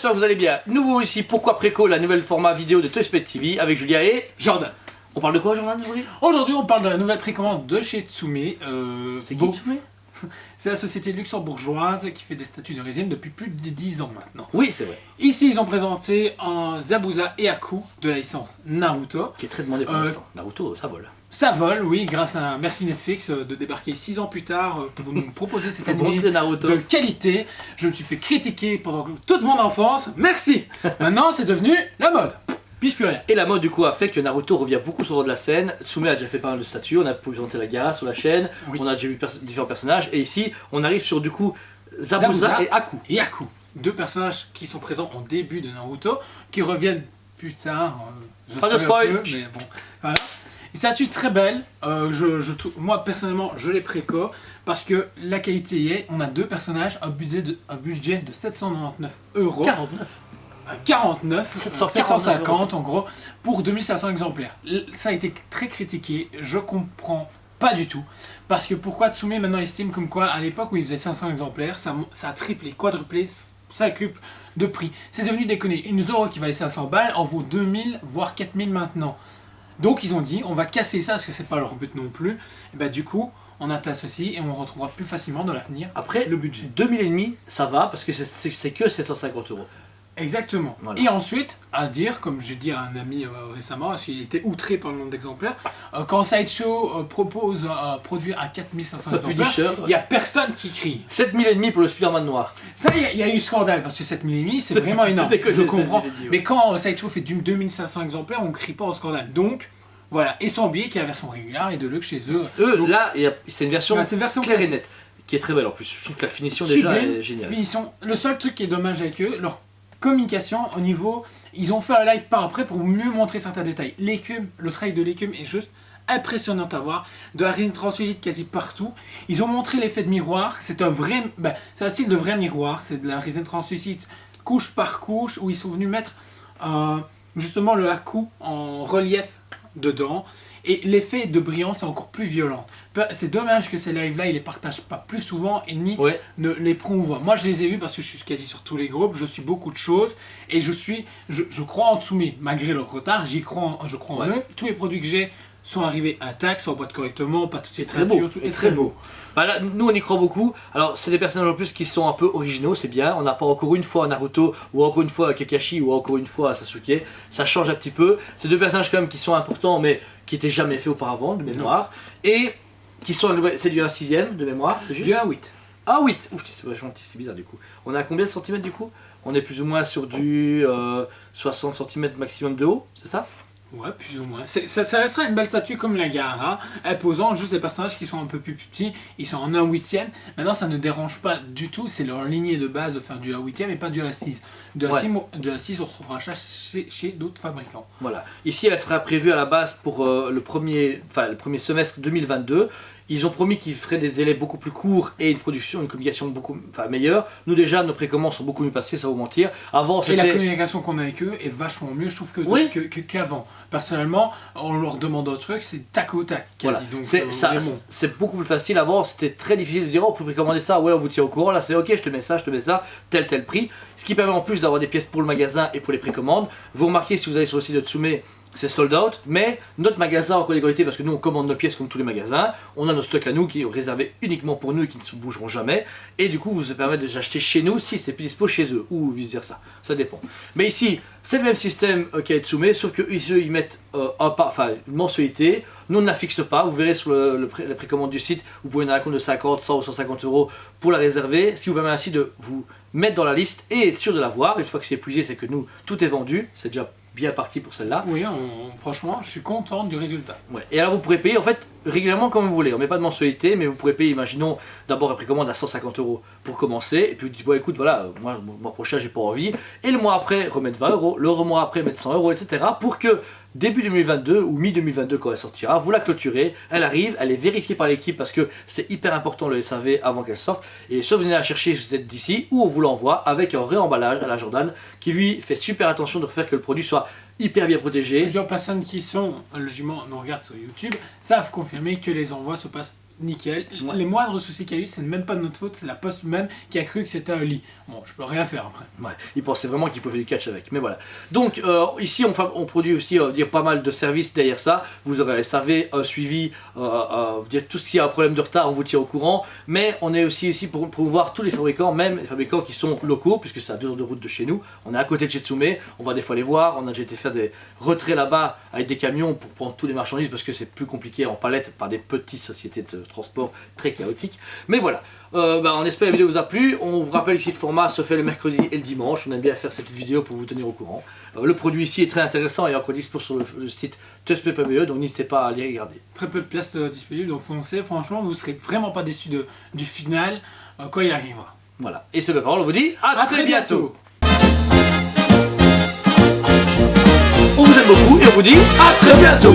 j'espère que vous allez bien. Nouveau ici, Pourquoi Préco, la nouvelle format vidéo de Toy Spot TV avec Julia et Jordan. On parle de quoi, Jordan, aujourd'hui? Aujourd'hui, on parle de la nouvelle précommande de chez Tsume. C'est qui, Tsume? C'est la société luxembourgeoise qui fait des statues de résine depuis plus de 10 ans maintenant. Oui, c'est vrai. Ici, ils ont présenté un Zabuza et Aku de la licence Naruto. Qui est très demandé pour l'instant. Naruto, ça vole. Ça vole, oui, grâce à merci Netflix de débarquer 6 ans plus tard pour nous proposer cet anime de qualité. Je me suis fait critiquer pendant toute mon enfance. Merci. Maintenant, c'est devenu la mode. Puis plus rien. Et la mode du coup a fait que Naruto revient beaucoup sur le devant de la scène. Tsume a déjà fait pas mal de statues, on a présenté la Gaara sur la chaîne, oui. On a déjà vu différents personnages, et ici on arrive sur du coup Zabuza et Aku. Et Aku, deux personnages qui sont présents en début de Naruto, qui reviennent plus tard. Pas de spoil peu, mais bon, voilà. Une statue très belle, moi personnellement je les préco parce que la qualité y est. On a deux personnages, un budget de 799 €. 49, 750 en gros, pour 2500 exemplaires. Ça a été très critiqué, je comprends pas du tout. Parce que pourquoi Tsume maintenant estime comme quoi, à l'époque où il faisait 500 exemplaires, ça a triplé, quadruplé, quintuple de prix. C'est devenu déconné. Une Zoro qui valait 500 balles en vaut 2000, voire 4000 maintenant. Donc ils ont dit, on va casser ça, parce que c'est pas leur but non plus. Et bah du coup, on atteint ceci et on retrouvera plus facilement dans l'avenir après le budget. 2000 ça va, parce que c'est que 750 €. Exactement. Voilà. Et ensuite, à dire, comme j'ai dit à un ami récemment, parce qu'il était outré par le nombre d'exemplaires, quand Sideshow propose un produit à 4500 exemplaires, il n'y a personne qui crie. 7500 pour le Spider-Man noir. Ça, il y a eu scandale, parce que 7500, c'est vraiment énorme. Je comprends. Mais quand Sideshow fait du 2500 exemplaires, on ne crie pas au scandale. Donc, voilà. Et sans oublier qu'il y a la version régulière et de luxe chez eux. Donc, là, c'est une version claire et nette, qui est très belle en plus. Je trouve que la finition déjà est géniale. Finition. Le seul truc qui est dommage avec eux, leur communication au niveau, ils ont fait un live par après pour mieux montrer certains détails. L'écume, le travail de l'écume est juste impressionnant à voir, de la résine translucide quasi partout. Ils ont montré l'effet de miroir, c'est un style de vrai miroir, c'est de la résine translucide couche par couche où ils sont venus mettre justement le Aku en relief dedans. Et l'effet de brillance est encore plus violent. C'est dommage que ces lives-là, ils les partagent pas plus souvent et ni ne les promouvoient. Moi, je les ai vus parce que je suis quasi sur tous les groupes, je suis beaucoup de choses et je crois en Tsume, malgré leur retard, je crois en eux. Tous les produits que j'ai sont arrivés intacts, sont en boîte correctement, pas toutes ces traitures, tout est très beau. Bah là, nous on y croit beaucoup. Alors c'est des personnages en plus qui sont un peu originaux, c'est bien. On n'a pas encore une fois Naruto, ou encore une fois Kakashi, ou encore une fois Sasuke. Ça change un petit peu. C'est deux personnages quand même qui sont importants, mais qui n'étaient jamais faits auparavant, de mémoire. Et qui sont, c'est du 1/6 de mémoire, c'est juste du 1/8. Ah 8, ouf, c'est bizarre du coup. On a combien de centimètres du coup? On est plus ou moins sur du 60 cm maximum de haut, c'est ça? Ouais, plus ou moins. Ça restera une belle statue comme la Gaara, imposant juste des personnages qui sont un peu plus petits, ils sont en 1/8. Maintenant, ça ne dérange pas du tout, c'est leur lignée de base de faire du 1/8 et pas du 1/6. De 1/6, on retrouvera chez d'autres fabricants. Voilà. Ici, elle sera prévue à la base pour le premier semestre 2022. Ils ont promis qu'ils feraient des délais beaucoup plus courts et une communication beaucoup meilleure. Nous déjà, nos précommandes sont beaucoup mieux passées, ça va vous mentir. Avant, et la communication qu'on a avec eux est vachement mieux, je trouve, qu'avant. Personnellement, on leur demande un truc, c'est tac au tac, quasi. Voilà. C'est beaucoup plus facile. Avant, c'était très difficile de dire, oh, vous pouvez précommander ça, ouais, on vous tient au courant. Là, c'est ok, je te mets ça, tel prix. Ce qui permet en plus d'avoir des pièces pour le magasin et pour les précommandes. Vous remarquez, si vous allez sur le site de Tsume, c'est sold out, mais notre magasin en qualité, parce que nous on commande nos pièces comme tous les magasins, on a nos stocks à nous qui sont réservés uniquement pour nous et qui ne se bougeront jamais, et du coup vous permettre de les acheter chez nous si c'est plus dispo chez eux, ou vice versa, ça dépend. Mais ici, c'est le même système qu'à Tsume, sauf que eux ils mettent une mensualité, nous on ne la fixe pas, vous verrez sur la précommande du site, vous pouvez en avoir un compte de 50, 100 ou 150 € pour la réserver, ce qui vous permet ainsi de vous mettre dans la liste et être sûr de l'avoir. Une fois que c'est épuisé, c'est que nous, tout est vendu, c'est déjà bien parti pour celle-là. Oui, franchement, je suis content du résultat. Ouais. Et alors vous pourrez payer en fait régulièrement comme vous voulez. On ne met pas de mensualité, mais vous pourrez payer, imaginons, d'abord la précommande à 150 € pour commencer, et puis vous dites, bon écoute, voilà, moi le mois prochain j'ai pas envie, et le mois après remettre 20 €, le mois après mettre 100 €, etc. pour que début 2022 ou mi-2022 quand elle sortira, vous la clôturez, elle arrive, elle est vérifiée par l'équipe parce que c'est hyper important le SAV avant qu'elle sorte, et soit vous venez la chercher si vous êtes d'ici, ou on vous l'envoie avec un réemballage à la Jordan qui lui fait super attention de faire que le produit soit hyper bien protégé. Plusieurs personnes qui sont, logiquement, nous regardent sur YouTube, savent confirmer que les envois se passent nickel. Ouais. Les moindres soucis qu'il y a eu, c'est même pas de notre faute, c'est la poste même qui a cru que c'était un lit. Bon, je peux rien faire après. Ouais, ils pensaient vraiment qu'ils pouvaient du catch avec, mais voilà. Donc ici on produit aussi dire pas mal de services derrière ça. Vous aurez un SAV, un suivi, dire tout ce qui a un problème de retard, on vous tient au courant. Mais on est aussi ici pour voir tous les fabricants, même les fabricants qui sont locaux, puisque c'est à 2 heures de route de chez nous. On est à côté de chez Tsume, on va des fois les voir. On a déjà été faire des retraits là-bas avec des camions pour prendre tous les marchandises parce que c'est plus compliqué en palette par des petites sociétés de transport très chaotiques. Mais voilà. On espère que la vidéo vous a plu. On vous rappelle ici le format se fait le mercredi et le dimanche. On aime bien faire ces petites vidéos pour vous tenir au courant. Le produit ici est très intéressant et encore dispo sur le site testpe.be, donc n'hésitez pas à aller regarder. Très peu de place disponible, donc foncez. Franchement, vous serez vraiment pas déçus du final quand il arrivera. Voilà. Et c'est la parole, on vous dit à très bientôt. On vous aime beaucoup et on vous dit à très bientôt.